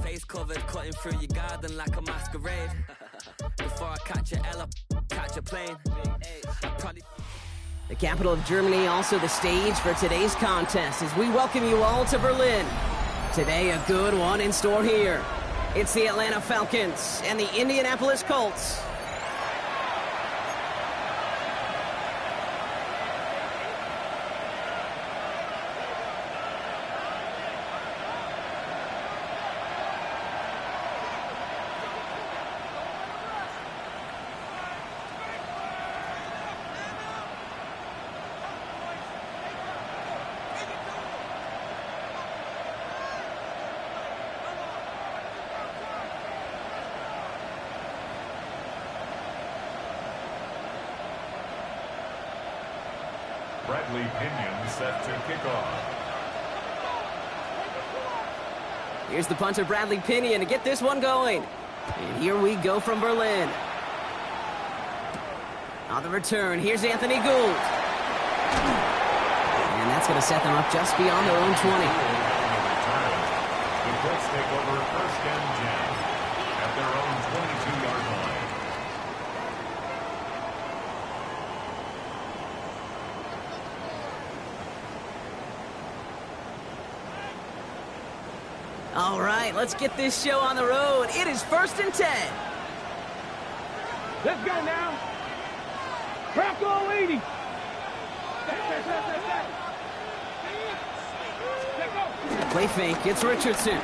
Face covered, cutting through your garden like a masquerade. Before I catch a L up, catch a plane. The capital of Germany, also the stage for today's contest, as we welcome you all to Berlin. Today, a good one in store here. It's the Atlanta Falcons and the Indianapolis Colts. Bradley Pinion set to kick off. Here's the punter, Bradley Pinion, to get this one going. And here we go from Berlin. On the return, here's Anthony Gould. And that's going to set them up just beyond their own 20. The Colts take over first and 10 at their own 22-yard line. All right, let's get this show on the road. It is 1st and 10. Let's go now. Crack all 80. Play fake, it's Richardson.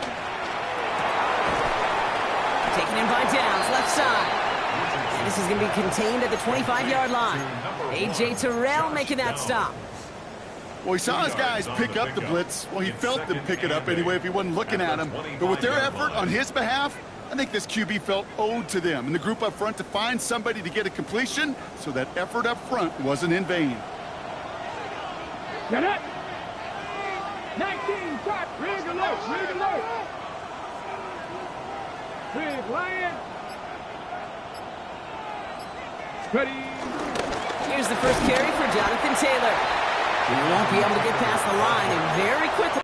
Taken in by Downs, left side. And this is going to be contained at the 25-yard line. A.J. Terrell making that stop. Well, he saw his guys pick up the blitz. Well, he felt them pick it up anyway if he wasn't looking at him. But with their effort on his behalf, I think this QB felt owed to them and the group up front to find somebody to get a completion, so that effort up front wasn't in vain. Get it. 19, top. Rig alert. Rig alert. Rig Lion. Ready. Here's the first carry for Jonathan Taylor. He won't be able to get past the line, and very quickly.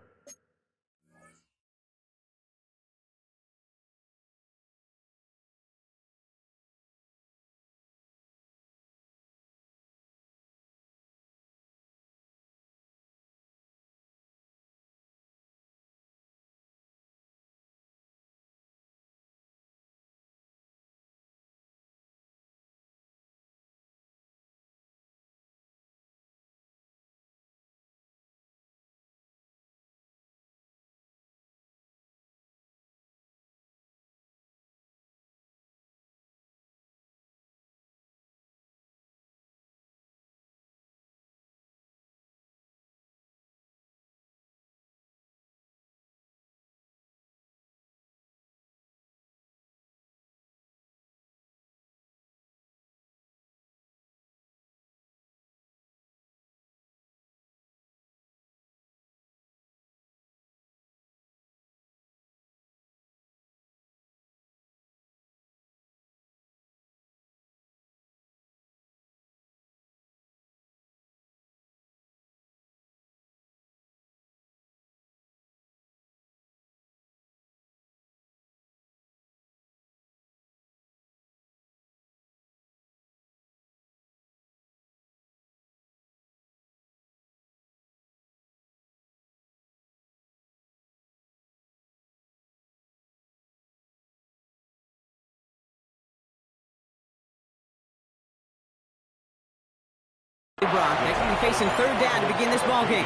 Brock, they can be facing 3rd down to begin this ball game.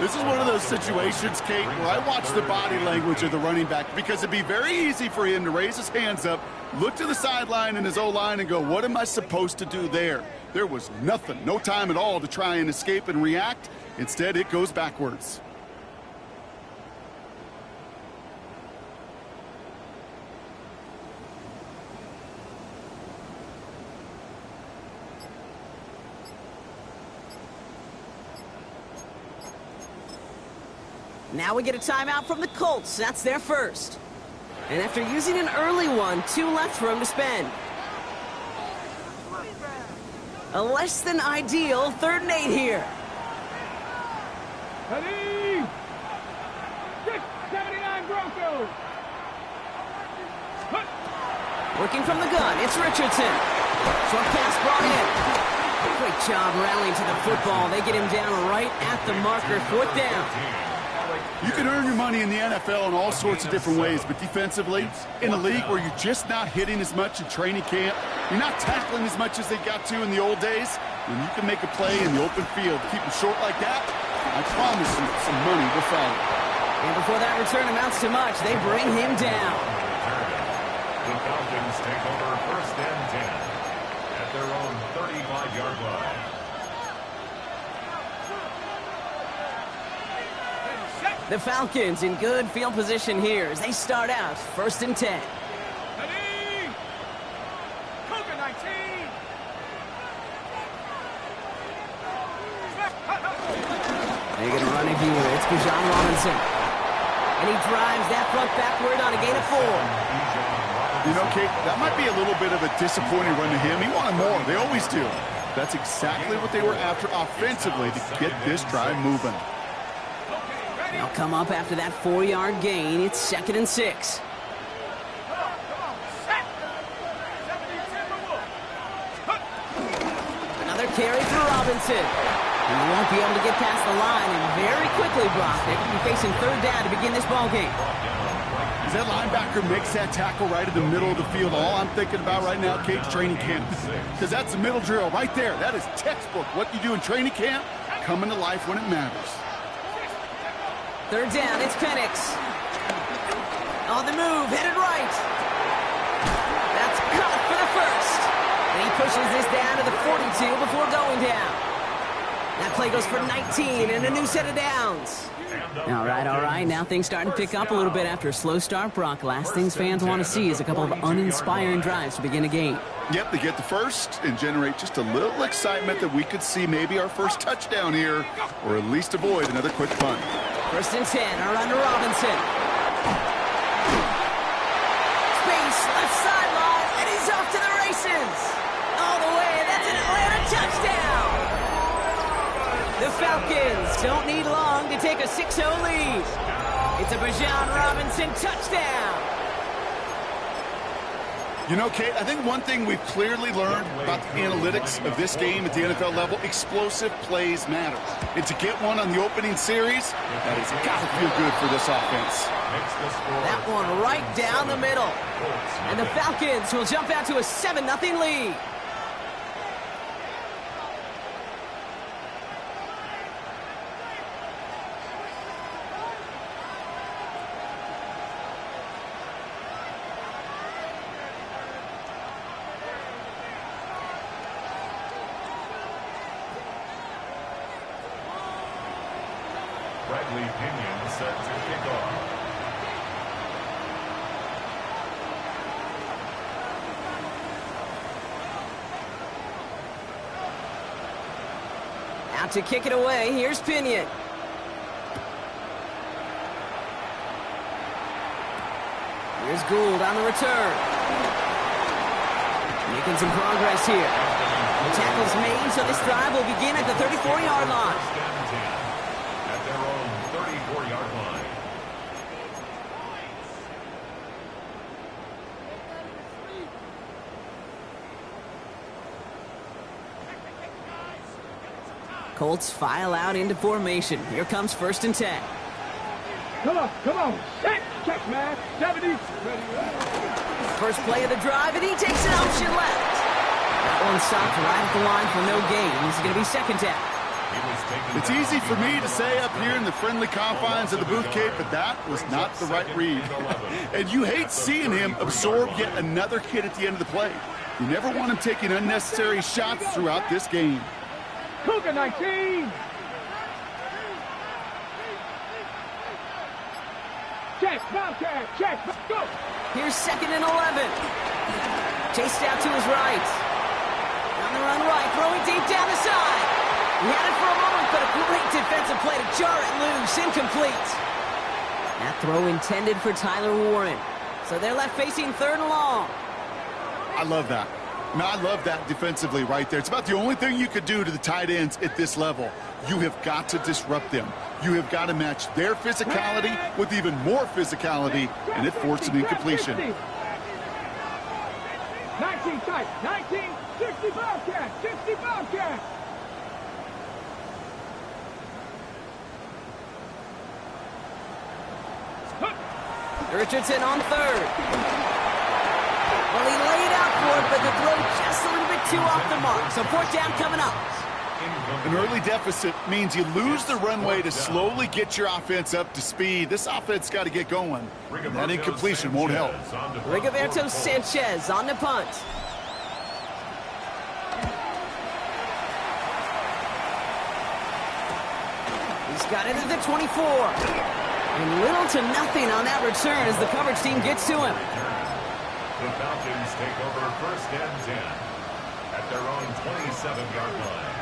This is one of those situations, Kate, where I watch the body language of the running back, because it'd be very easy for him to raise his hands up, look to the sideline in his O-line and go, what am I supposed to do there? There was nothing, no time at all to try and escape and react. Instead, it goes backwards. Now we get a timeout from the Colts. That's their first. And after using an early one, 2 left for him to spend. A less than ideal 3rd and 8 here. Ready? 679 Broncos. Working from the gun, it's Richardson. Short pass brought in. Great job rallying to the football. They get him down right at the marker. 4th down. You can earn your money in the NFL in all sorts of different ways, but defensively, in a league where you're just not hitting as much in training camp, you're not tackling as much as they got to in the old days, when you can make a play in the open field, keep them short like that, I promise you some money will follow. And before that return amounts to much, they bring him down. The Falcons take over 1st and 10 at their own 35-yard line. The Falcons in good field position here as they start out 1st and 10. Ready? Cougar 19. They're going to run it here. It's Bijan Robinson. And he drives that front backward on a gain of 4. You know, Kate, that might be a little bit of a disappointing run to him. He wanted more. They always do. That's exactly what they were after offensively to get this drive moving. They'll come up after that 4-yard gain. It's 2nd and 6. Another carry for Robinson. And he won't be able to get past the line, and very quickly, Brock, they could be facing 3rd down to begin this ballgame. As that linebacker makes that tackle right in the middle of the field, all I'm thinking about right now, Kate's training camp. Because that's the middle drill right there. That is textbook. What you do in training camp, coming to life when it matters. 3rd down, it's Penix. On the move, headed right. That's caught for the first. And he pushes this down to the 42 before going down. That play goes for 19 and a new set of downs. All right. Now things starting to pick up a little bit after a slow start, Brock. Last things fans want to see is a couple of uninspiring drives to begin a game. Yep, they get the first and generate just a little excitement that we could see maybe our first touchdown here, or at least avoid another quick punt. 1st and 10, around to Robinson. Space, left sideline, and he's off to the races. All the way, that's an Atlanta touchdown. The Falcons don't need long to take a 6-0 lead. It's a Bijan Robinson touchdown. You know, Kate, I think one thing we've clearly learned about the analytics of this game at the NFL level, explosive plays matter. And to get one on the opening series, that has got to feel good for this offense. That one right down the middle. And the Falcons will jump out to a 7-0 lead. Bradley Pinion set to kick off. Out to kick it away, here's Pinion. Here's Gould on the return. Making some progress here. The tackle's made, so this drive will begin at the 34-yard line. At their own 34-yard line. Colts file out into formation. Here comes 1st and 10. Come on. Check, man. 70. First play of the drive, and he takes an option left. That one stopped right at the line for no gain. This is going to be 2nd down. It's easy for me to say up here in the friendly confines of the booth, Kate, but that was not the right read. And you hate seeing him absorb yet another hit at the end of the play. You never want him taking unnecessary shots throughout this game. Cougar 19. Check, Bobcat, check, go. Here's 2nd and 11. Chased out to his right. On the run right, throwing deep down the side. He had it for a moment, but a great defensive play to jar it loose. Incomplete. That throw intended for Tyler Warren. So they're left facing 3rd and long. I love that. I love that defensively right there. It's about the only thing you could do to the tight ends at this level. You have got to disrupt them. You have got to match their physicality with even more physicality, and it forced an incompletion. 19 tight, 19, 60 Bobcat, 60 Bobcat. Richardson on 3rd. Well, he laid out for it, but the throw just a little bit too off the mark. So 4th down coming up. An early deficit means you lose the runway to slowly get your offense up to speed. This offense got to get going. That incompletion won't help. Rigoberto Sanchez on the punt. He's got it at the 24. And little to nothing on that return as the coverage team gets to him. The Falcons take over 1st and 10 at their own 27-yard line.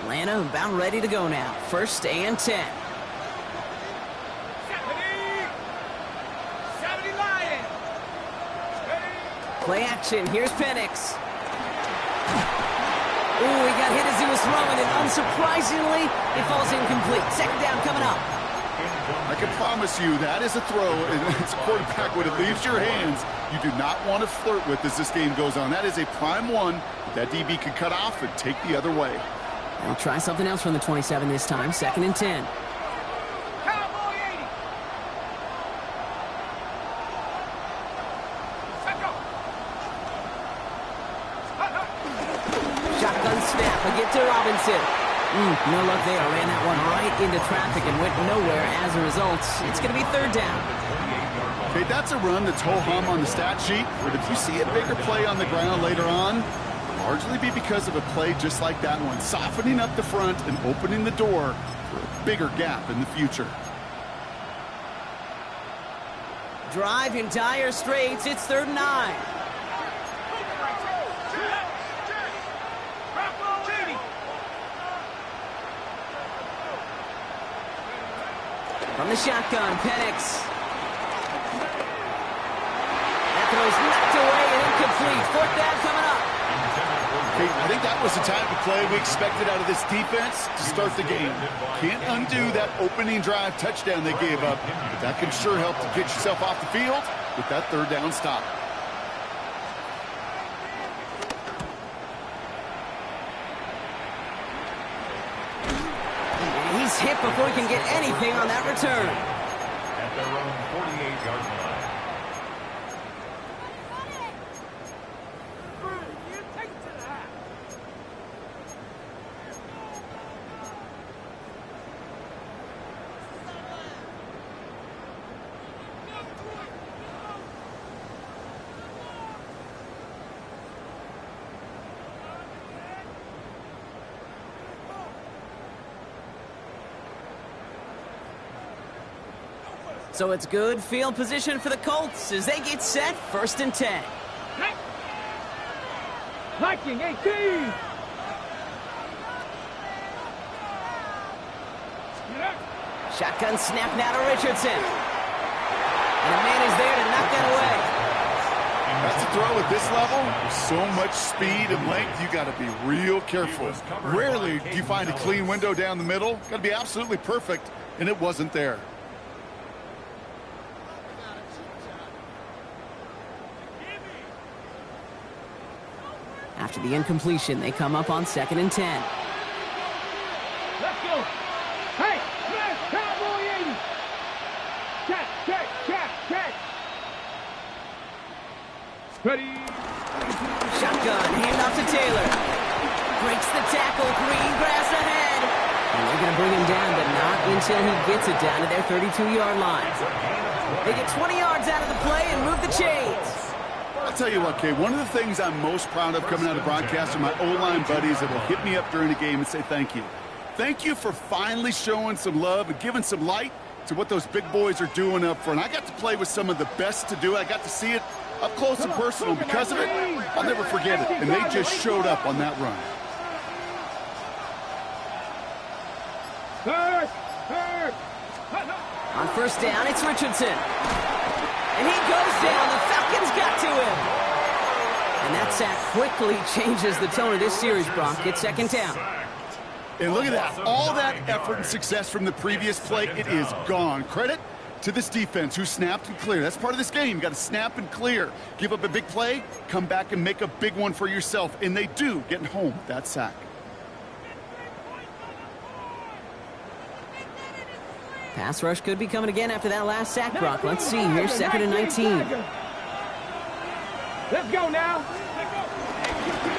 Atlanta about ready to go now. 1st and 10. 70 Lions. Play action. Here's Penix. Ooh, he got hit as he was throwing, and unsurprisingly, it falls incomplete. 2nd down coming up. I can promise you that is a throw, and it's a quarterback when it leaves your hands. You do not want to flirt with as this game goes on. That is a prime one that DB can cut off and take the other way. They'll try something else from the 27 this time. 2nd and 10. Cowboy 80. Let's go. Shotgun snap. A get to Robinson. No luck there. Ran that one right into traffic and went nowhere as a result. It's going to be 3rd down. Okay, that's a run that's ho-hum on the stat sheet, but if you see a bigger play on the ground later on, largely be because of a play just like that one, softening up the front and opening the door for a bigger gap in the future. Drive in dire straits. It's 3rd and 9. From the shotgun, Penix. That throw's knocked away and incomplete. 4th down coming up. Okay, I think that was the type of play we expected out of this defense to start the game. Can't undo that opening drive touchdown they gave up, but that can sure help to get yourself off the field with that 3rd down stop. He's hit before he can get anything on that return. At their own 48-yard line. So it's good field position for the Colts as they get set. 1st and 10. Viking 18. Shotgun snap now to Richardson. And a man is there to knock that away. That's a throw at this level. So much speed and length, you got to be real careful. Rarely do you find a clean window down the middle. Got to be absolutely perfect, and it wasn't there. After the incompletion, they come up on 2nd and 10. Let's go. Hey, smash Cowboy 80. Check. Ready. Shotgun, handoff to Taylor. Breaks the tackle, green grass ahead. And they're going to bring him down, but not until he gets it down to their 32-yard line. They get 20 yards out of the play and move the chains. I'll tell you what, Kay, one of the things I'm most proud of coming out of broadcast are my O-line buddies that will hit me up during the game and say thank you. Thank you for finally showing some love and giving some light to what those big boys are doing up front. I got to play with some of the best to do it. I got to see it up close and personal. Because of it, I'll never forget it. And they just showed up on that run. Third. On first down, it's Richardson. And he goes down. The Falcons got to him. And that sack quickly changes the tone of this series, Brock. It's second down. And look at that. All that effort and success from the previous play, it is gone. Credit to this defense who snapped and cleared. That's part of this game. You got to snap and clear. Give up a big play, come back and make a big one for yourself. And they do, getting home with that sack. Pass rush could be coming again after that last sack, Brock. Let's see. Here's second and 19. Let's go now.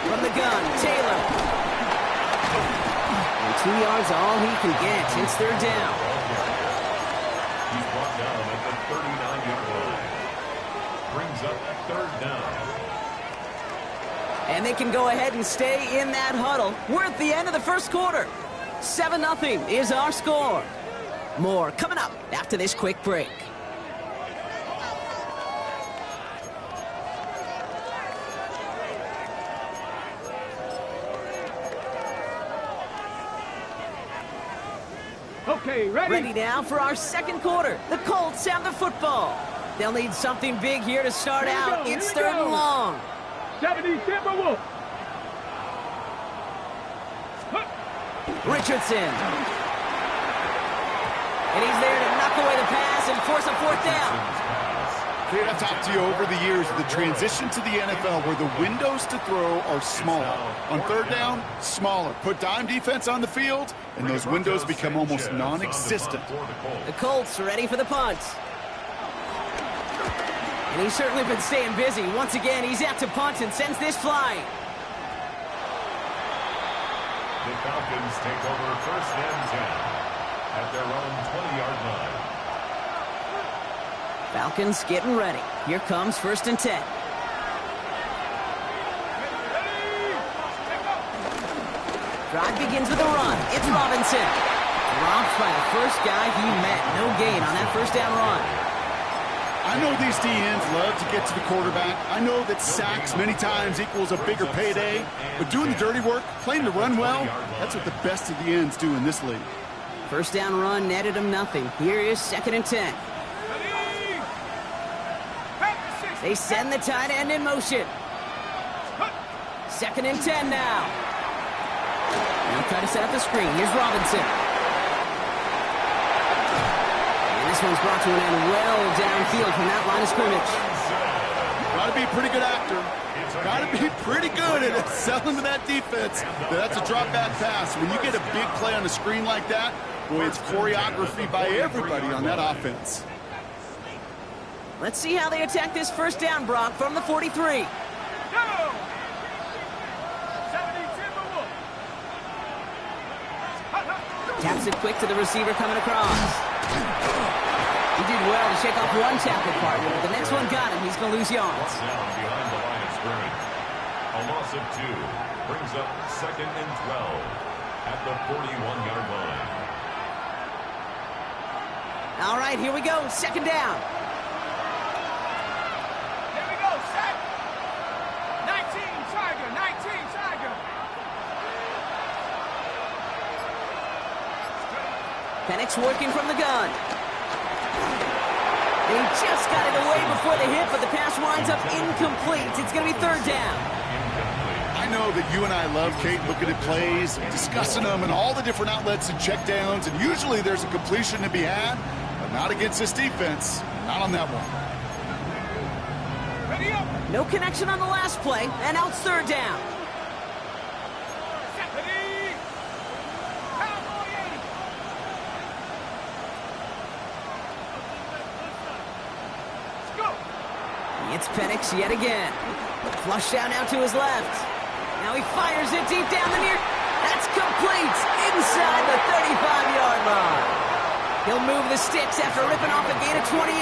From the gun, Taylor. And 2 yards, all he can get. It's third down. He's brought down at the 39-yard line. Brings up third down. And they can go ahead and stay in that huddle. We're at the end of the first quarter. 7-0 is our score. More coming up after this quick break. Okay, Ready now for our second quarter. The Colts have the football. They'll need something big here to start out. It's third and long. 70 Timberwolves. Richardson. And he's there to knock away the pass and force a fourth down. Kate, I've talked to you over the years of the transition to the NFL where the windows to throw are smaller. On third down, smaller. Put dime defense on the field, and those windows become almost non-existent. The Colts ready for the punt. And he's certainly been staying busy. Once again, he's out to punt and sends this flying. The Falcons take over first and 10 at their own 20-yard line. Falcons getting ready. Here comes first and 10. Drive begins with a run. It's Robinson. Dropped by the first guy he met. No gain on that first down run. I know these DNs love to get to the quarterback. I know that sacks many times equals a bigger payday. But doing the dirty work, playing to run well, that's what the best of the ends do in this league. First down run netted him nothing. Here is second and 10. They send the tight end in motion. Second and 10 now. Now try to set up the screen. Here's Robinson. And this one's brought to an end well downfield from that line of scrimmage. Got to be a pretty good actor. Got to be pretty good at selling to that defense. That's a drop back pass. When you get a big play on the screen like that, boy, it's choreography by everybody on that offense. Let's see how they attack this first down, Brock, from the 43. Taps it quick to the receiver coming across. He did well to shake off one tackle partner, but the next one got him. He's going to lose yards. Down behind the line of scrimmage. A loss of 2 brings up second and 12 at the 41-yard line. All right, here we go. Second down. Here we go, set. 19 Tiger, 19 Tiger. Penix working from the gun. They just got it away before the hit, but the pass winds up incomplete. It's going to be third down. I know that you and I love, Kate, looking at plays, discussing them, and all the different outlets and checkdowns, and usually there's a completion to be had, but not against this defense. Not on that one. Ready up. No connection on the last play, and now it's third down. Ready. Cowboy 80. Let's go. It's Penix yet again. Flushed out now to his left. Now he fires it deep down the near. That's complete inside the 35-yard line. He'll move the sticks after ripping off a gain of 28.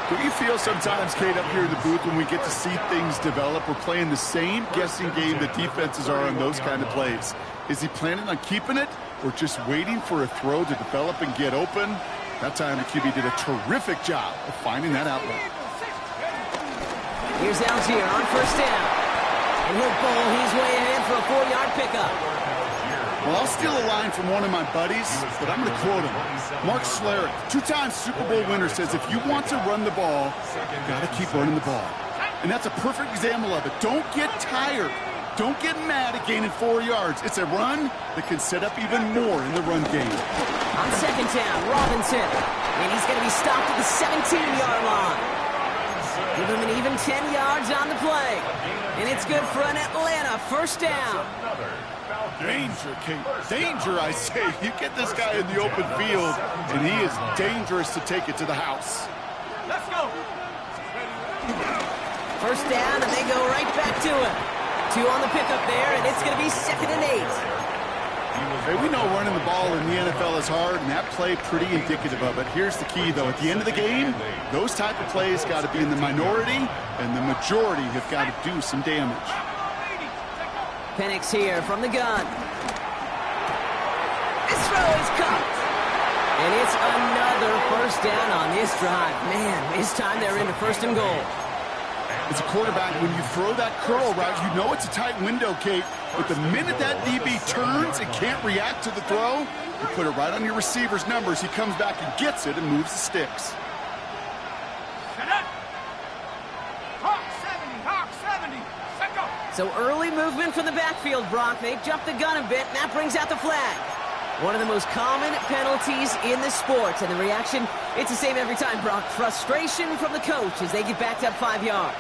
Do you feel sometimes, Kate, up here in the booth when we get to see things develop? We're playing the same guessing game that defenses are on those kind of plays. Is he planning on keeping it or just waiting for a throw to develop and get open? That time the QB did a terrific job of finding that outlet. Here's Algier on first down. And he'll bowl his way ahead for a 4-yard pickup. Well, I'll steal a line from one of my buddies, but I'm going to quote him. Mark Schlereth, two-time Super Bowl winner, says if you want to run the ball, you got to keep running the ball. And that's a perfect example of it. Don't get tired. Don't get mad at gaining 4 yards. It's a run that can set up even more in the run game. On second down, Robinson. And he's going to be stopped at the 17-yard line. Give him an even 10 yards on the play. And it's good for an Atlanta first down. Danger, Kate. Danger, I say. You get this guy in the open field, and he is dangerous to take it to the house. Let's go. First down, and they go right back to it. 2 on the pickup there, and it's going to be 2nd and 8. Hey, we know running the ball in the NFL is hard, and that play pretty indicative of it. Here's the key, though. At the end of the game, those type of plays got to be in the minority, and the majority have got to do some damage. Penix here from the gun. This throw is caught. And it's another first down on this drive. Man, this time they're into 1st and goal. As a quarterback, when you throw that curl route, you know it's a tight window, Kate. But the minute that DB turns and can't react to the throw, you put it right on your receiver's numbers. He comes back and gets it and moves the sticks. So early movement from the backfield, Brock. They jumped the gun a bit, and that brings out the flag. One of the most common penalties in the sport, and the reaction, it's the same every time, Brock. Frustration from the coach as they get backed up 5 yards.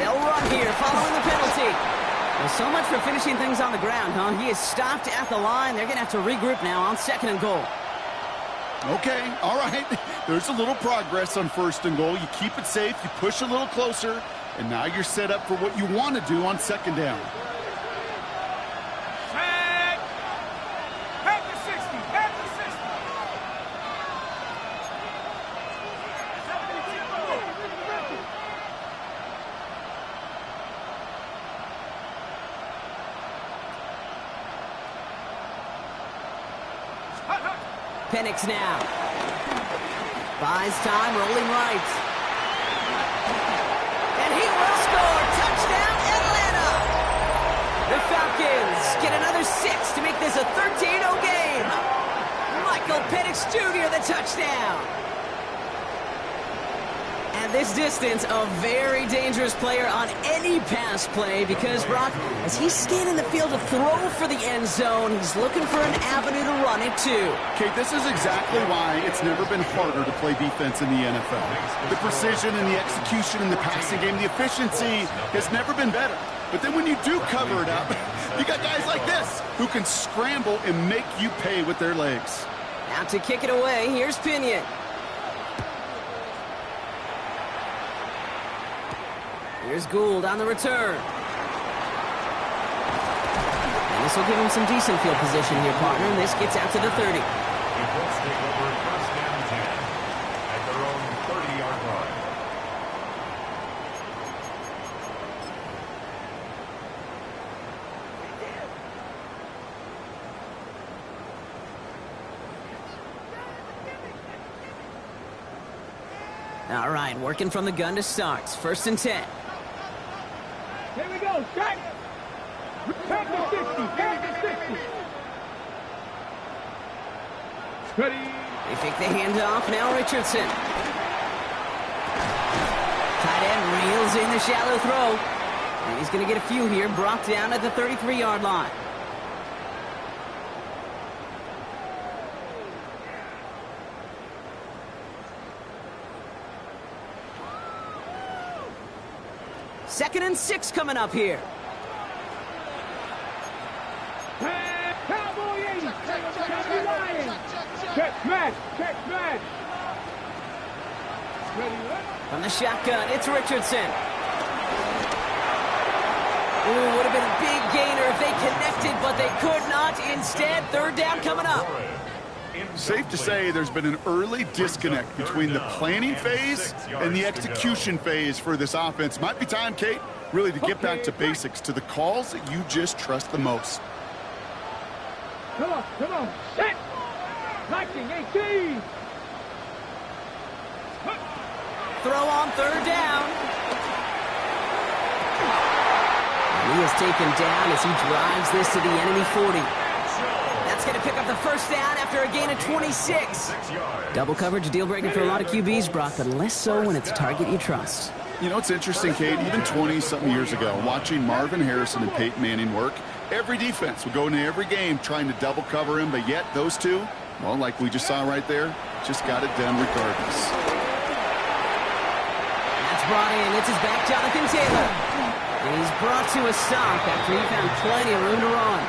They'll run here following the penalty. Well, so much for finishing things on the ground, huh? He is stopped at the line. They're going to have to regroup now on 2nd and goal. Okay, all right. There's a little progress on 1st and goal. You keep it safe, you push a little closer, and now you're set up for what you want to do on 2nd down. Set. Back to 60. Back to 60. Penix now. Buys time, rolling right. And he will score. Touchdown, Atlanta! The Falcons get another 6 to make this a 13-0 game. Michael Penix Jr. the touchdown. At this distance, a very dangerous player on any pass play because, Brock, as he's scanning the field to throw for the end zone, he's looking for an avenue to run it too. Kate, this is exactly why it's never been harder to play defense in the NFL. The precision and the execution in the passing game, the efficiency has never been better. But then when you do cover it up, you got guys like this who can scramble and make you pay with their legs. Now to kick it away, here's Pinion. Here's Gould on the return. And this will give him some decent field position here, partner. And this gets out to the 30. The Colts take over 1st and 10 at their own 30-yard line. All right, working from the gun to start. 1st and 10. Here we go. Check. Back to 60. Back to 60. Ready. They fake the handoff. Now Richardson. Tight end reels in the shallow throw. And he's going to get a few here. Brought down at the 33-yard line. Second and 6 coming up here. Cowboy 80. Cowboy Lions. Check smash. Check smash. Ready. From the shotgun, it's Richardson. Ooh, would have been a big gainer if they connected, but they could not. Instead, 3rd down coming up. Safe to say there's been an early disconnect between the planning phase and the execution phase for this offense. Might be time, Kate, really to get back to basics, to the calls that you just trust the most. Come on. Set. Liking 18. Throw on 3rd down. is taken down as he drives this to the enemy 40. That's going to pick up the first down after a gain of 26. Double coverage, deal breaker for a lot of QBs, Brock, but less so when it's a target you trust. You know, it's interesting, Kate, even 20-something years ago, watching Marvin Harrison and Peyton Manning work, every defense would go into every game trying to double cover him, but yet those two, well, like we just saw right there, just got it done regardless. That's brought in. It's his back, Jonathan Taylor. And he's brought to a stop after he found plenty of room to run.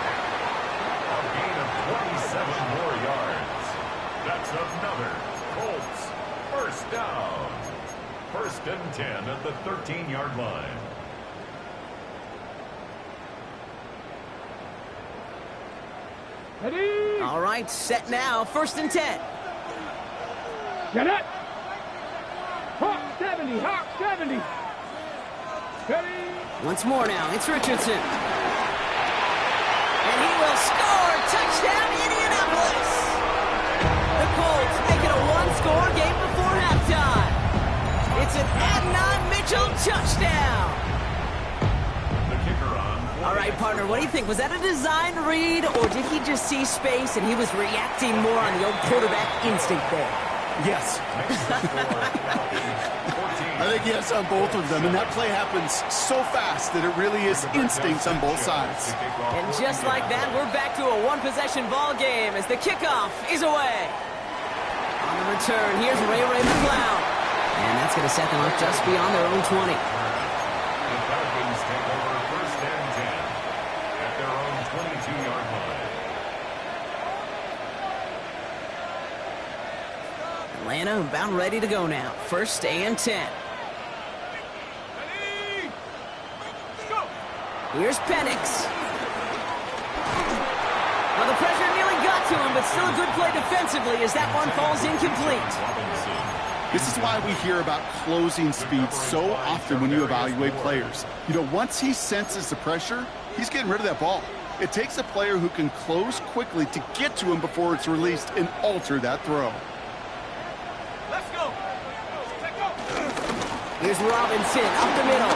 A gain of 27 more yards. That's another Colts first down. First and 10 at the 13-yard line. Ready? All right, set now. First and 10. Get it. Hawk 70. Hawk 70. Ready? Once more now. It's Richardson. And he will score. Touchdown, Indianapolis. The Colts make it a one-score game before halftime. It's an Adnan Mitchell touchdown. The kicker on. All right, partner, what do you think? Was that a design read, or did he just see space and he was reacting more on the old quarterback instinct there? Yes. I think yes on both of them, and that play happens so fast that it really is instincts on both sides. And just like that, we're back to a one-possession ball game as the kickoff is away. On the return, here's Ray McCloud. And that's going to set them up just beyond their own 20. The Falcons take over first and 10 at their own 22-yard line. Atlanta about ready to go now. First and 10. Here's Penix. Well, the pressure nearly got to him, but still a good play defensively as that one falls incomplete. This is why we hear about closing speed so often when you evaluate players. You know, once he senses the pressure, he's getting rid of that ball. It takes a player who can close quickly to get to him before it's released and alter that throw. Let's go. Here's Robinson up the middle.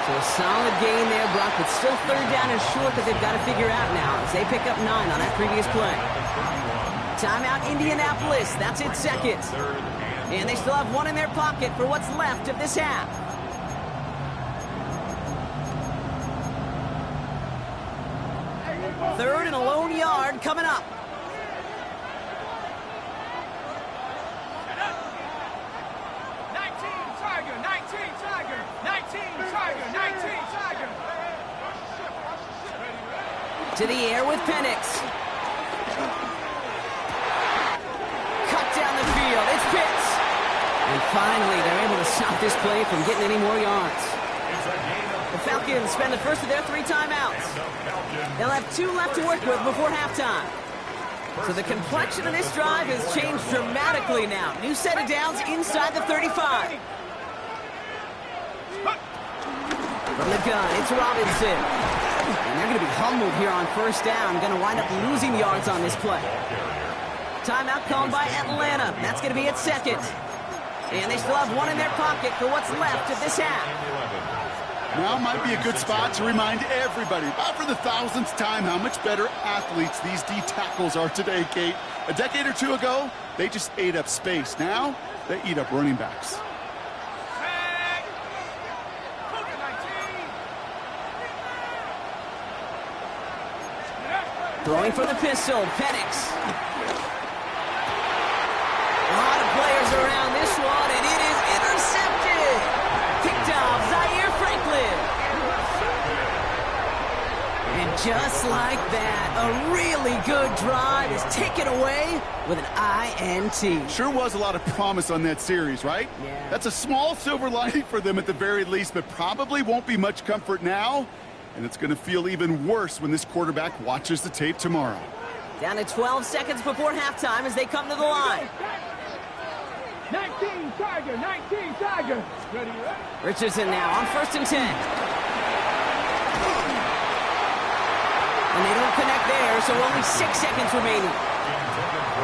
So a solid gain there, Brock, but still third down and short that they've got to figure out now as they pick up 9 on that previous play. Timeout Indianapolis. That's its second. And they still have one in their pocket for what's left of this half. Third and a lone yard coming up. To the air with Penix. Cut down the field. It's Pitts. And finally, they're able to stop this play from getting any more yards. The Falcons spend the first of their 3 timeouts. They'll have 2 left to work with before halftime. So the complexion of this drive has changed dramatically now. New set of downs inside the 35. From the gun, it's Robinson. And they're going to be humbled here on first down. Going to wind up losing yards on this play. Timeout called by Atlanta. That's going to be its second. And they still have one in their pocket for what's left of this half. Now might be a good spot to remind everybody, about for the 1000th time, how much better athletes these D tackles are today, Kate. A decade or 2 ago, they just ate up space. Now, they eat up running backs. Throwing for the pistol, Penix. A lot of players around this one, and it is intercepted. Picked off Zaire Franklin. And just like that, a really good drive is taken away with an INT. Sure was a lot of promise on that series, right? Yeah. That's a small silver lining for them at the very least, but probably won't be much comfort now. And it's going to feel even worse when this quarterback watches the tape tomorrow. Down to 12 seconds before halftime as they come to the line. 19 Tiger, 19 Tiger. Ready, ready. Richardson now on first and 10. And they don't connect there, so only 6 seconds remaining.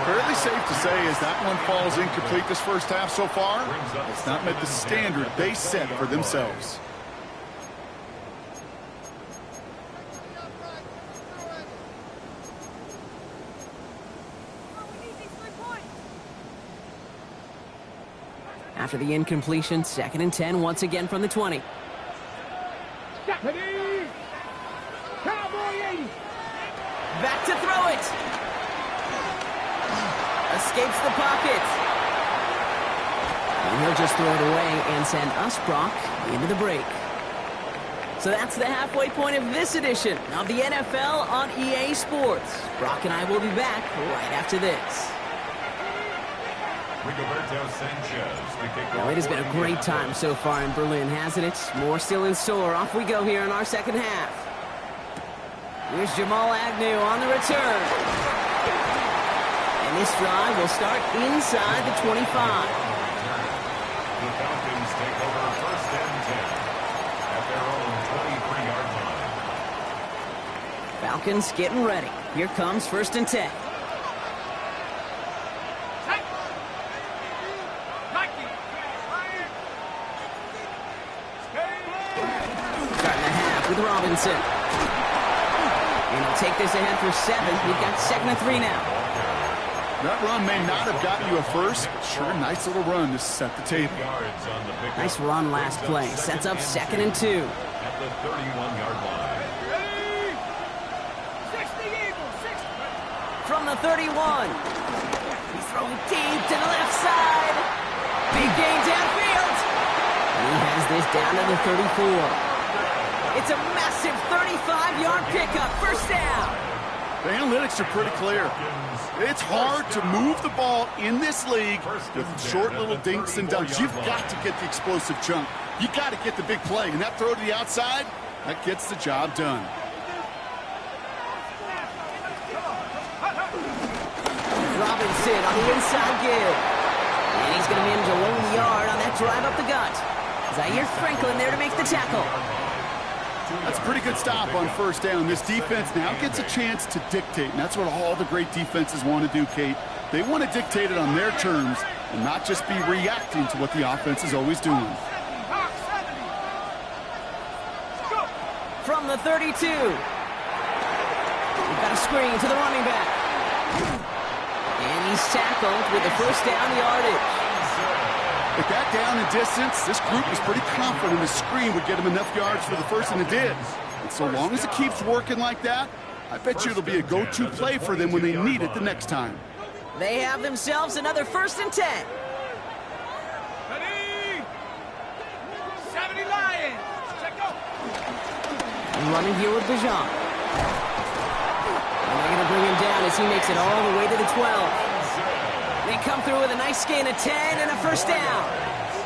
Fairly safe to say as that one falls incomplete this first half so far, it's not met the standard they set for themselves. After the incompletion, 2nd and 10 once again from the 20. Ready? Cowboy 80. Back to throw it. Escapes the pocket. And he'll just throw it away and send us, Brock, into the break. So that's the halfway point of this edition of the NFL on EA Sports. Brock and I will be back right after this. Well, it has been a great time so far in Berlin, hasn't it? More still in store. Off we go here in our second half. Here's Jamal Agnew on the return. And this drive will start inside the 25. The Falcons take over 1st and 10 at their own 23-yard line. Falcons getting ready. Here comes 1st and 10. Starting the half with Robinson. And he'll take this ahead for 7. We've got 2nd and 3 now. That run may not have gotten you a first. Sure, nice little run to set the table. Nice run last play. Sets up 2nd and 2. At the 31-yard line. Ready? 60 Eagles, 60. From the 31. He's throwing deep to the left side. Big gain downfield. And he has this down to the 34. It's a massive 35-yard pickup. 1st down. The analytics are pretty clear. It's hard to move the ball in this league with short little dinks and dunks. You've got to get the explosive chunk. You got to get the big play. And that throw to the outside, that gets the job done. Robinson on the inside give. And he's going to manage a lone yard on that drive up the gut. Zaire Franklin there to make the tackle. That's a pretty good stop on 1st down. This defense now gets a chance to dictate, and that's what all the great defenses want to do, Kate. They want to dictate it on their terms and not just be reacting to what the offense is always doing. From the 32. We've got a screen to the running back. And he's tackled with the 1st down yardage. With that down and distance, this group was pretty confident the screen would get them enough yards for the first, and it did. And so long as it keeps working like that, I bet you it'll be a go-to play for them when they need it the next time. They have themselves another 1st and 10. Ready? 70 Lions. Check go. And running here with Bijan. And they're going to bring him down as he makes it all the way to the 12. They come through with a nice gain of 10 and a 1st down.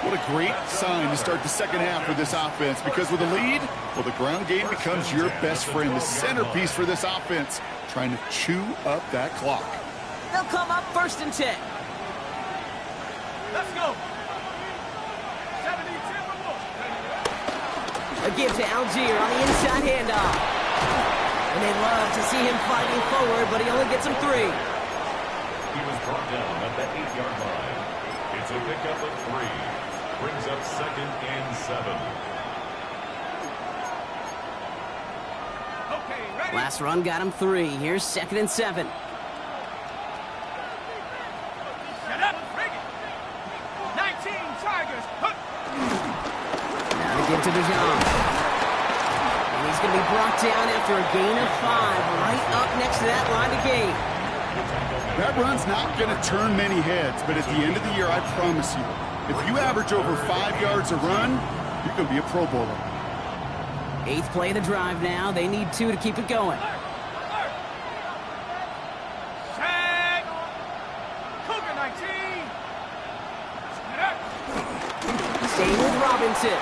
What a great sign to start the second half for this offense, because with a lead, well, the ground game becomes your best friend, the centerpiece for this offense, trying to chew up that clock. They'll come up 1st and 10. Let's go. 70 A give to Algier on the inside handoff. And they'd love to see him fighting forward, but he only gets him 3. He was brought down at the 8-yard line. It's a pickup of 3. Brings up 2nd and 7. Okay, ready? Last run got him 3. Here's 2nd and 7. Shut up, bring it. 19 Tigers. Hup. Now to give to Bijan. And he's going to be brought down after a gain of 5, right up next to that line of gain. That run's not going to turn many heads, but at the end of the year, I promise you, if you average over 5 yards a run, you're going to be a Pro Bowler. 8th play of the drive now. They need 2 to keep it going. Set. Cougar 19. Split up. Staying with Robinson.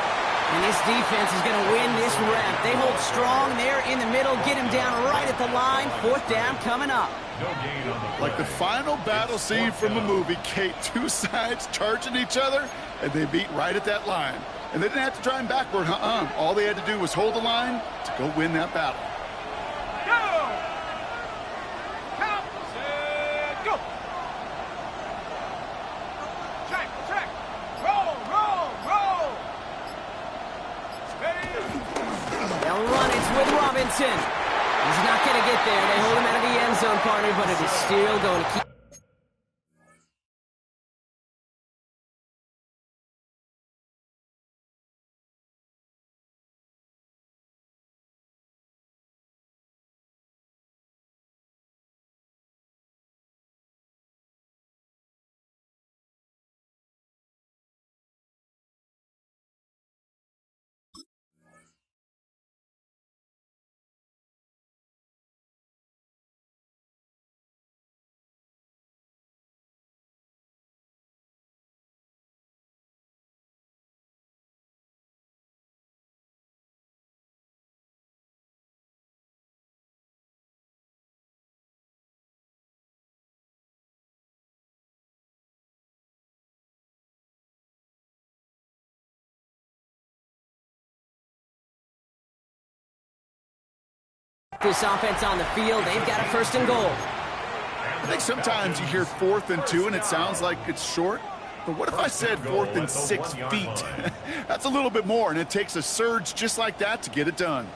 And this defense is going to win this rep. They hold strong there in the middle, get him down right at the line. 4th down coming up. Like the final battle scene from a movie, Kate, 2 sides charging each other, and they meet right at that line. And they didn't have to drive backward, All they had to do was hold the line to go win that battle. Go. Count. Set. Go. Track. Roll. Steady. They'll run it with Robinson. He's not going to get there. They hold him out of the end zone, partner, but it is still going to keep This offense on the field, they've got a 1st and goal. I think sometimes you hear 4th and 2 and it sounds like it's short. But what if I said 4th and 6 feet? That's a little bit more, and it takes a surge just like that to get it done.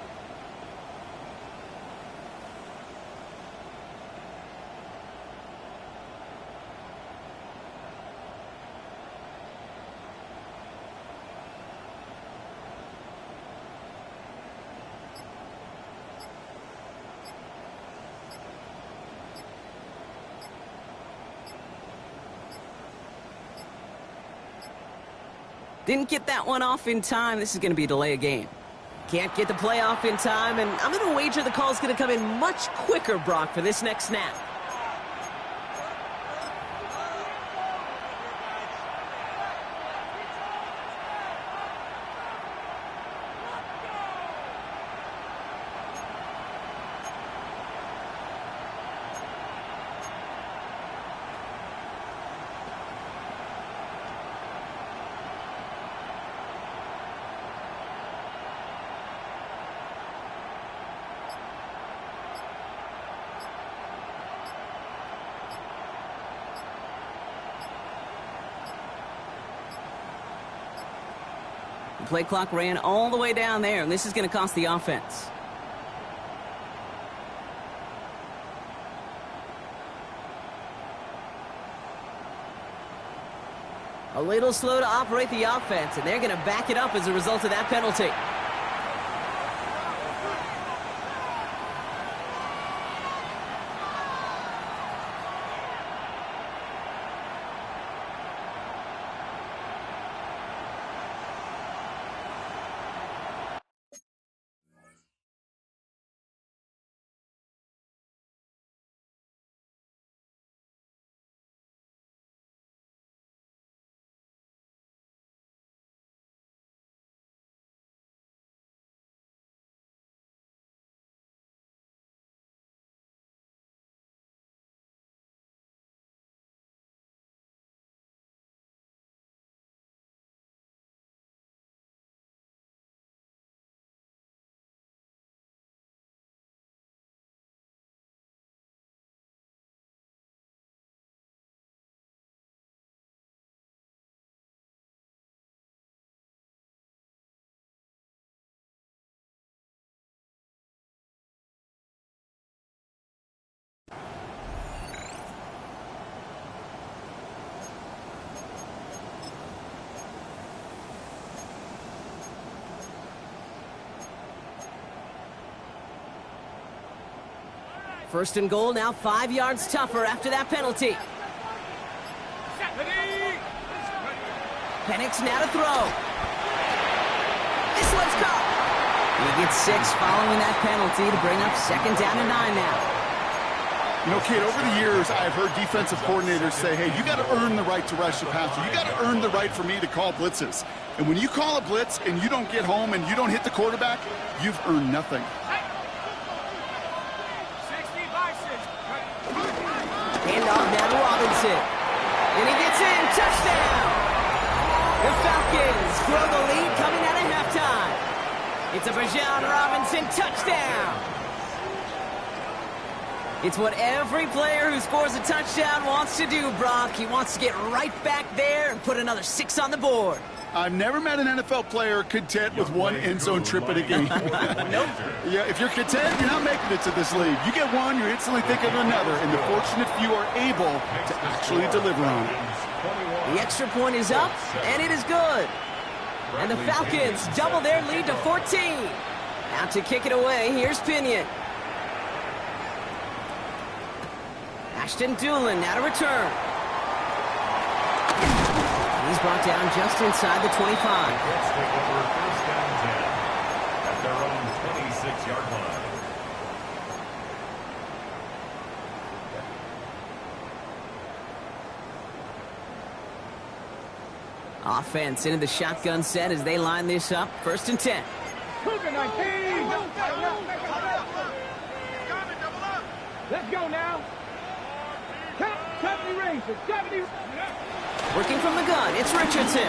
Didn't get that one off in time. This is going to be a delay of game. Can't get the play off in time, and I'm going to wager the call's going to come in much quicker, Brock, for this next snap. The play clock ran all the way down there, and this is going to cost the offense. A little slow to operate the offense, and they're going to back it up as a result of that penalty. First and goal, now 5 yards tougher after that penalty. Penix now to throw. This one's caught. He gets 6 following that penalty to bring up 2nd down and 9 now. You know, kid, over the years, I've heard defensive coordinators say, hey, you got to earn the right to rush the passer. You got to earn the right for me to call blitzes. And when you call a blitz and you don't get home and you don't hit the quarterback, you've earned nothing. Handoff now to Robinson. And he gets in. Touchdown! The Falcons grow the lead coming out of halftime. It's a Bijan Robinson touchdown. It's what every player who scores a touchdown wants to do, Brock. He wants to get right back there and put another 6 on the board. I've never met an NFL player content with one end zone trip in a game. Nope. Yeah, if you're content, you're not making it to this league. You get one, you're instantly thinking of another, and the fortunate few are able to actually deliver on it. The extra point is up, and it is good. And the Falcons double their lead to 14. Now to kick it away, here's Pinion. Ashton Doolin now to return. He's brought down just inside the 25. Let's take over 1st down 10 at their own 26-yard line. Offense into the shotgun set as they line this up. 1st and 10. Let's go now. 70 Rangers, 70. Working from the gun, it's Richardson.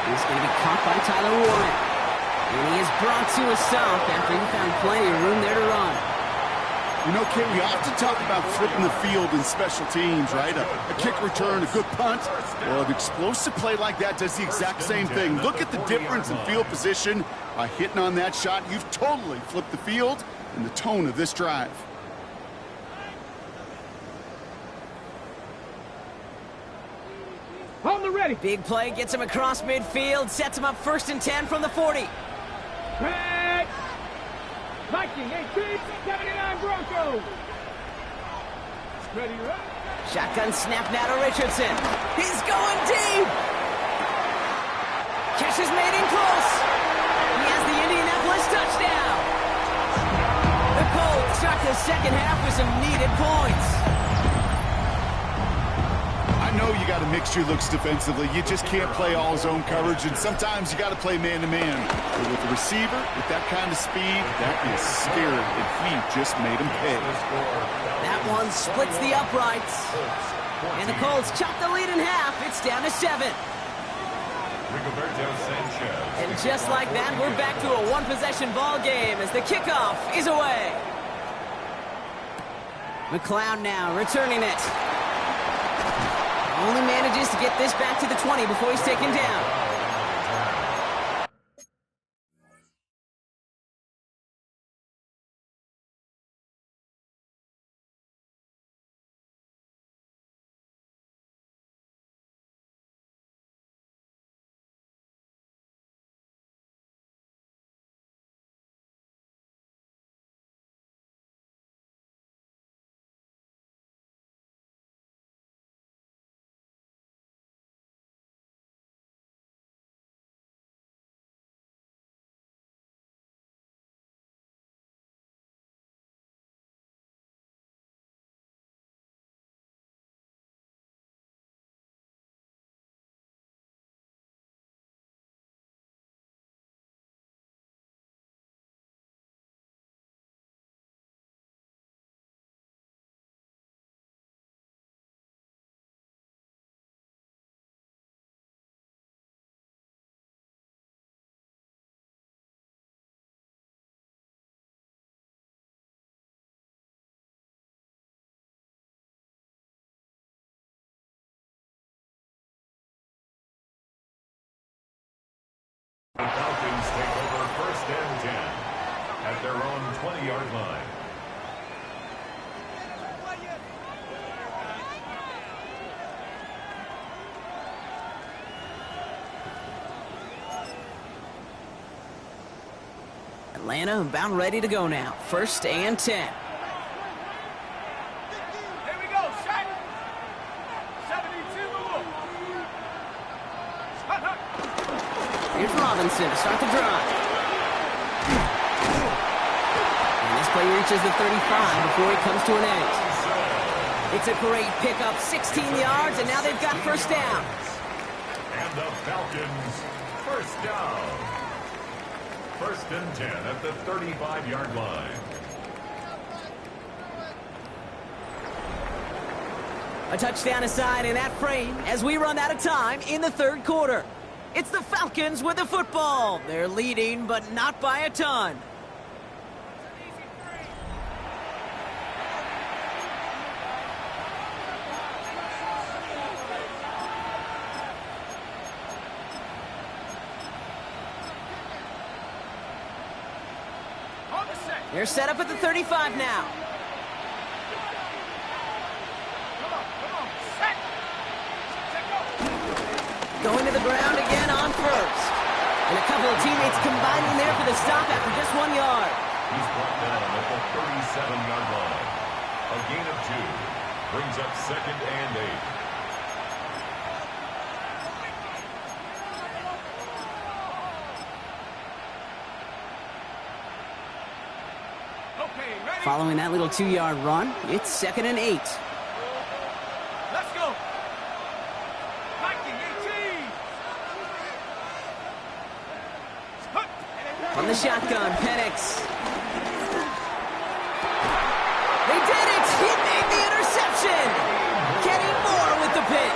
He's going to be caught by Tyler Warren. And he is brought to a stop after he found plenty of room there to run. You know, Kate, we often talk about flipping the field in special teams, right? A kick return, a good punt. Well, an explosive play like that does the exact same thing. Look at the difference in field position. By hitting on that shot, you've totally flipped the field and the tone of this drive. On the ready. Big play gets him across midfield, sets him up 1st and 10 from the 40. Red. Viking 18, 79 Broncos. Ready to run. Shotgun snap now to Richardson. He's going deep. Catch is made in close. He has the Indianapolis touchdown. The Colts start the second half with some needed points. I know you got to mix your looks defensively. You just can't play all zone coverage, and sometimes you got to play man-to-man. But with the receiver, with that kind of speed, that is scary, and he just made him pay. That one splits the uprights. And the Colts chop the lead in half. It's down to 7. And just like that, we're back to a one-possession ball game as the kickoff is away. McLeod now returning it. Only manages to get this back to the 20 before he's taken down. The Falcons take over 1st and 10 at their own 20-yard line. Atlanta about ready to go now. 1st and 10. Here we go, shot. 72 move. Here's Robinson to start the drive. And this play reaches the 35 before it comes to an end. It's a great pickup, 16 yards, and now they've got 1st down. And the Falcons, 1st down. 1st and 10 at the 35-yard line. A touchdown aside in that frame as we run out of time in the 3rd quarter. It's the Falcons with the football. They're leading, but not by a ton. They're set up at the 35 now. Going to the ground again on 1st. And a couple of teammates combining there for the stop after just 1 yard. He's brought down at the 37-yard line. A gain of 2 brings up 2nd and 8. Following that little 2-yard run, it's 2nd and 8. Let's go. Viking 18. From the shotgun, Penix. They did it! He made the interception! Kenny Moore with the pick.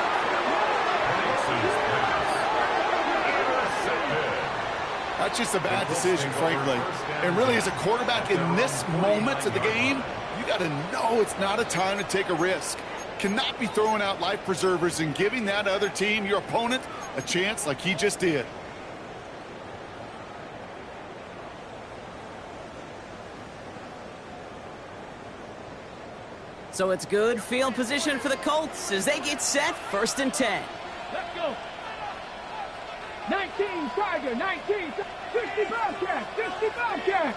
That's just a bad decision, frankly. And really, as a quarterback in this moment of the game, you got to know it's not a time to take a risk. Cannot be throwing out life preservers and giving that other team, your opponent, a chance like he just did. So it's good field position for the Colts as they get set, 1st and 10. Let's go. 19, Tiger, 19, 60 Bobcat, 60 Bobcat.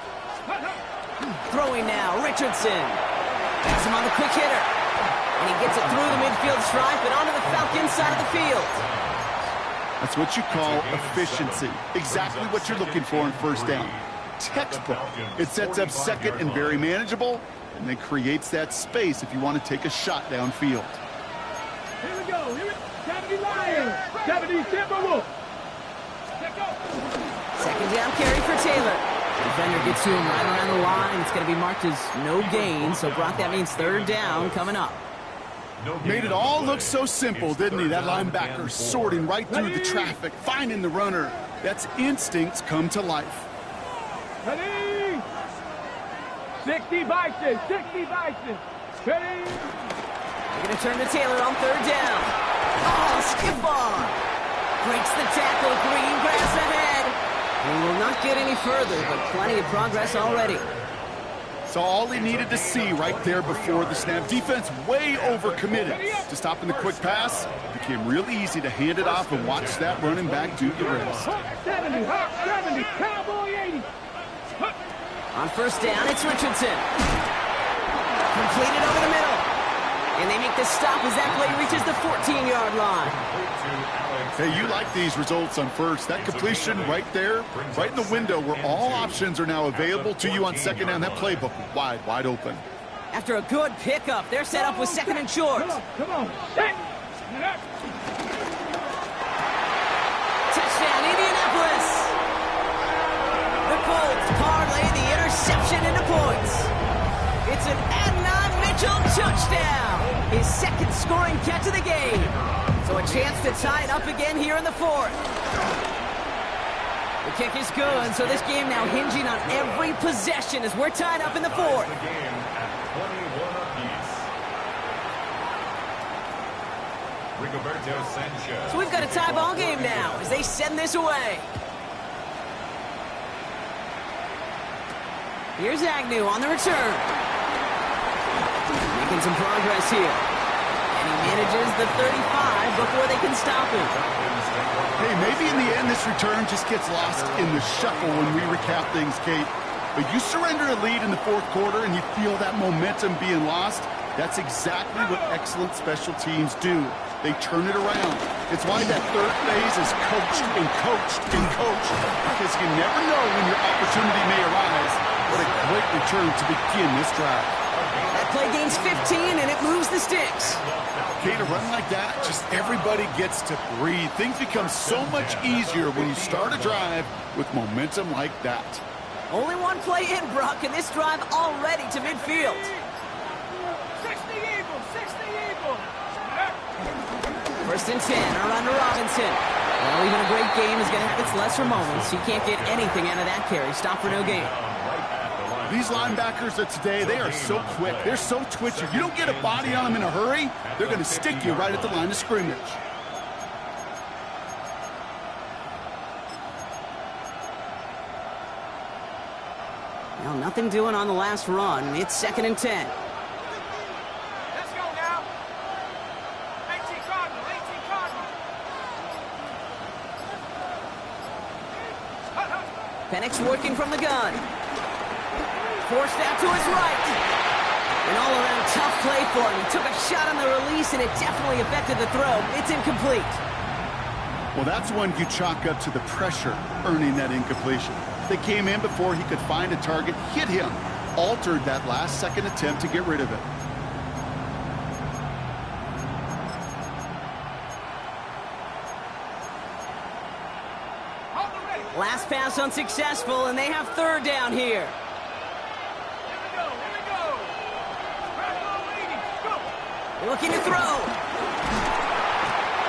Throwing now, Richardson. Has him on the quick hitter. And he gets it through the midfield stripe and onto the Falcons side of the field. That's what you call efficiency. Exactly what you're looking for in 1st down. Textbook. It sets up 2nd and very manageable, and then creates that space if you want to take a shot downfield. Here we go. 70 Lions, 70 Timberwolves. Let's go. 2nd down carry for Taylor. Defender gets to him right around the line. It's going to be marked as no gain. So, Brock, that means 3rd down coming up. Made it all look so simple, didn't he? That linebacker sorting right through the traffic, finding the runner. That's instincts come to life. Ready? 60 Bison, 60 Bison. Ready? They're going to turn to Taylor on 3rd down. Oh, skip on. Breaks the tackle, green grass ahead. He will not get any further, but plenty of progress already. So all he needed to see right there before the snap. Defense way overcommitted to stopping the quick pass. Became real easy to hand it off and watch that running back do the rest. 70, Cowboy 80. On 1st down, it's Richardson. Completed over the middle. And they make the stop as that play reaches the 14-yard line. Hey, you like these results on 1st. That completion right there, right in the window where all options are now available to you on 2nd down. That playbook wide open. After a good pickup, they're set up with 2nd and short. Come on. Set. Touchdown, Indianapolis. The Colts parlay the interception into points. It's an Adnan Mitchell touchdown. His 2nd scoring catch of the game. So a chance to tie it up again here in the 4th. The kick is good, so this game now hinging on every possession as we're tied up in the 4th. The game at 21 apiece. Rigoberto Sanchez. So we've got a tie ball game now as they send this away. Here's Agnew on the return. Making some progress here. And he manages the 35 before they can stop him. Hey, maybe in the end this return just gets lost in the shuffle when we recap things, Kate. But you surrender a lead in the 4th quarter and you feel that momentum being lost. That's exactly what excellent special teams do. They turn it around. It's why that 3rd phase is coached and coached and coached, because you never know when your opportunity may arise. What a great return to begin this drive. That play gains 15 and it moves the sticks. Kate, a run like that, just everybody gets to breathe. Things become so much easier when you start a drive with momentum like that. Only one play in, Brock, and this drive already to midfield. 60 Eagles, 60 Eagles. 1st and 10, around to Robinson. Well, even a great game is going to have its lesser moments. He can't get anything out of that carry. Stop for no gain. These linebackers of today, they are so quick. They're so twitchy. You don't get a body on them in a hurry, they're going to stick you right at the line of scrimmage. Well, nothing doing on the last run. It's 2nd and 10. Let's go now. 18 Cardinals, 18 Cardinals. Penix working from the gun. Forced out to his right. An all-around tough play for him. He took a shot on the release, and it definitely affected the throw. It's incomplete. Well, that's one you chalk up to the pressure earning that incompletion. They came in before he could find a target, hit him, altered that last-second attempt to get rid of it. Last pass unsuccessful, and they have 3rd down here. Looking to throw.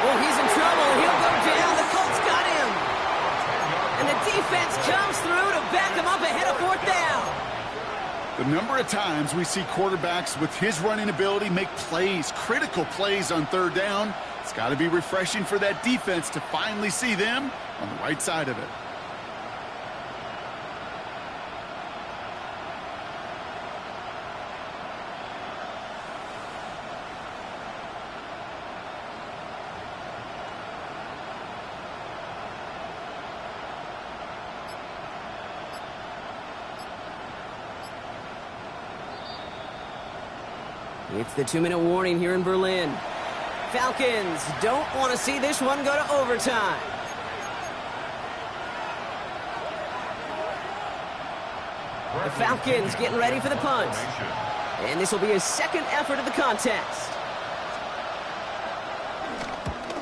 Oh, he's in trouble. He'll go down. The Colts got him. And the defense comes through to back him up ahead of 4th down. The number of times we see quarterbacks with his running ability make plays, critical plays on 3rd down, it's got to be refreshing for that defense to finally see them on the right side of it. It's the 2-minute warning here in Berlin. Falcons don't want to see this one go to overtime. The Falcons getting ready for the punt. And this will be his 2nd effort of the contest.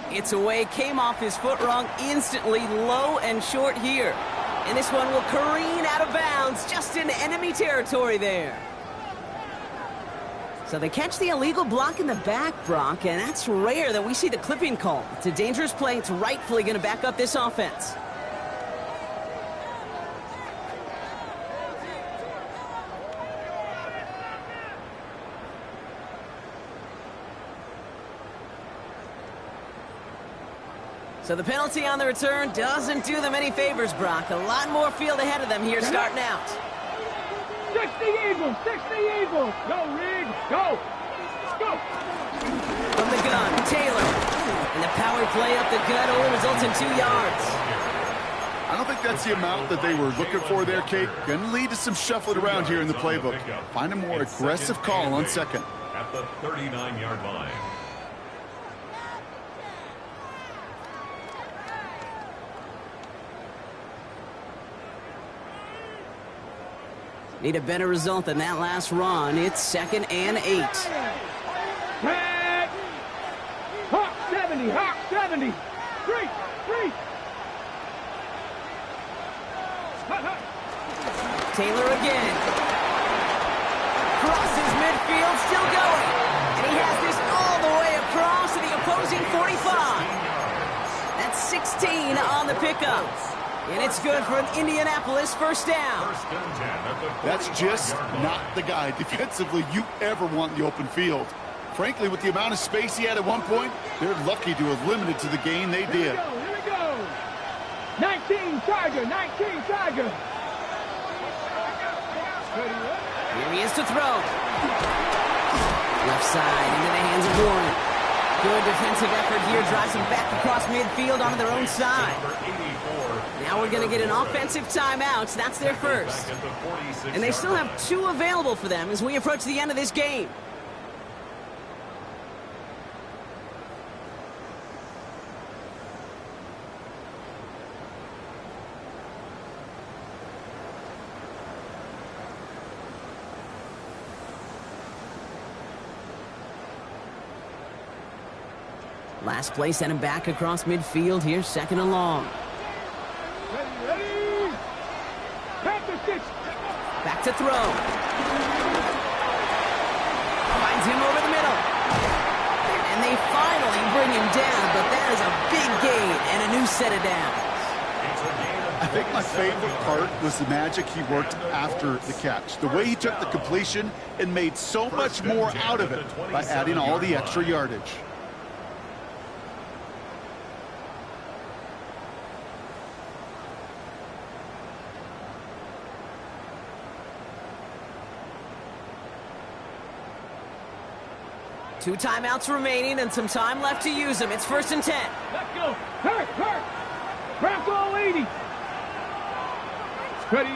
It's away, came off his foot wrong instantly, low and short here. And this one will careen out of bounds just into enemy territory there. So they catch the illegal block in the back, Brock, and that's rare that we see the clipping call. It's a dangerous play. It's rightfully going to back up this offense. So the penalty on the return doesn't do them any favors, Brock. A lot more field ahead of them here starting out. 60 Eagles! 60 Eagles! Go, Riggs! Go! Go! From the gun, Taylor. And the power play up the gut only results in 2 yards. I don't think that's the amount that they were looking for there, Kate. Going to lead to some shuffling around here in the playbook. Find a more aggressive call on 2nd. At the 39-yard line. Need a better result than that last run. It's 2nd and 8. Tag! Hawk 70! Hawk 70! Free! Free! Taylor again. Crosses midfield, still going. And he has this all the way across to the opposing 45. That's 16 on the pickup. And it's good for an Indianapolis 1st down. That's just not the guy defensively you ever want in the open field. Frankly, with the amount of space he had at one point, they're lucky to have limited to the gain they did. Here we go! 19 Tiger! 19 Tiger! Here he is to throw. Left side into the hands of Warren. Good defensive effort here, drives him back across midfield onto their own side. Now we're going to get an offensive timeout. That's their first. And they still have 2 available for them as we approach the end of this game. Last play sent him back across midfield here, 2nd and long. Ready! Back to throw. Finds him over the middle. And they finally bring him down, but that is a big gain and a new set of downs. I think my favorite part was the magic he worked after the catch. The way he took the completion and made so much more out of it by adding all the extra yardage. Two timeouts remaining and some time left to use them. It's 1st and 10. Let's go. Hurt, hurt. Bronco 80. Ready.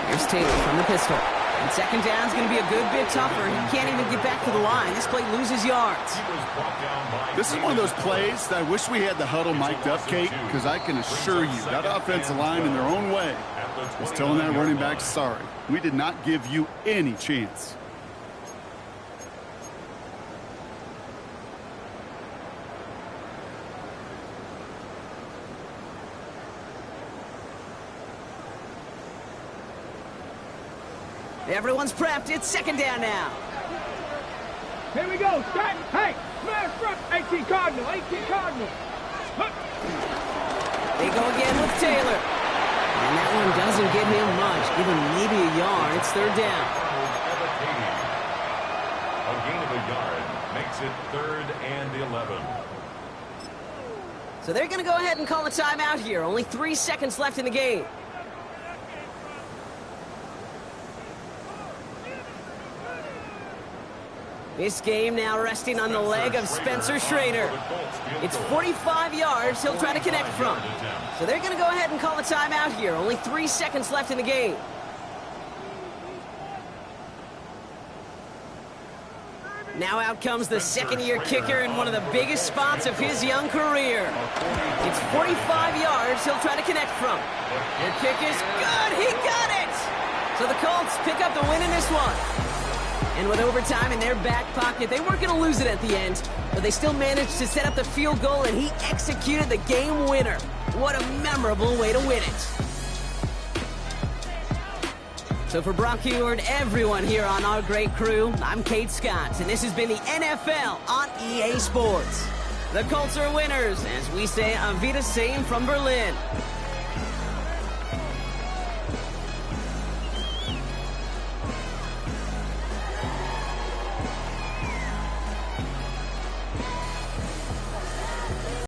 Here's Taylor from the pistol. And 2nd down's going to be a good bit tougher. He can't even get back to the line. This play loses yards. This is one of those plays that I wish we had the huddle mic'd up, Kate, because I can assure you that offensive line in their own way is telling that running back, sorry, we did not give you any chance. Everyone's prepped. It's 2nd down now. Here we go. Start. Hey, smash front. 18 Cardinal. 18 Cardinal. They They go again with Taylor. And that one doesn't give him much. Give him maybe a yard. It's third down. A gain of a yard makes it 3rd and 11. So they're going to go ahead and call a timeout here. Only 3 seconds left in the game. This game now resting on the leg of Spencer Schrader. It's 45 yards he'll try to connect from. So they're going to go ahead and call a timeout here. Only 3 seconds left in the game. Now out comes the second-year kicker in one of the biggest spots of his young career. It's 45 yards he'll try to connect from. The kick is good. He got it! So the Colts pick up the win in this one. And with overtime in their back pocket, they weren't going to lose it at the end, but they still managed to set up the field goal, and he executed the game winner. What a memorable way to win it. So for Brock Heward, everyone here on our great crew, I'm Kate Scott, and this has been the NFL on EA Sports. The Colts are winners, as we say Auf Wiedersehen from Berlin.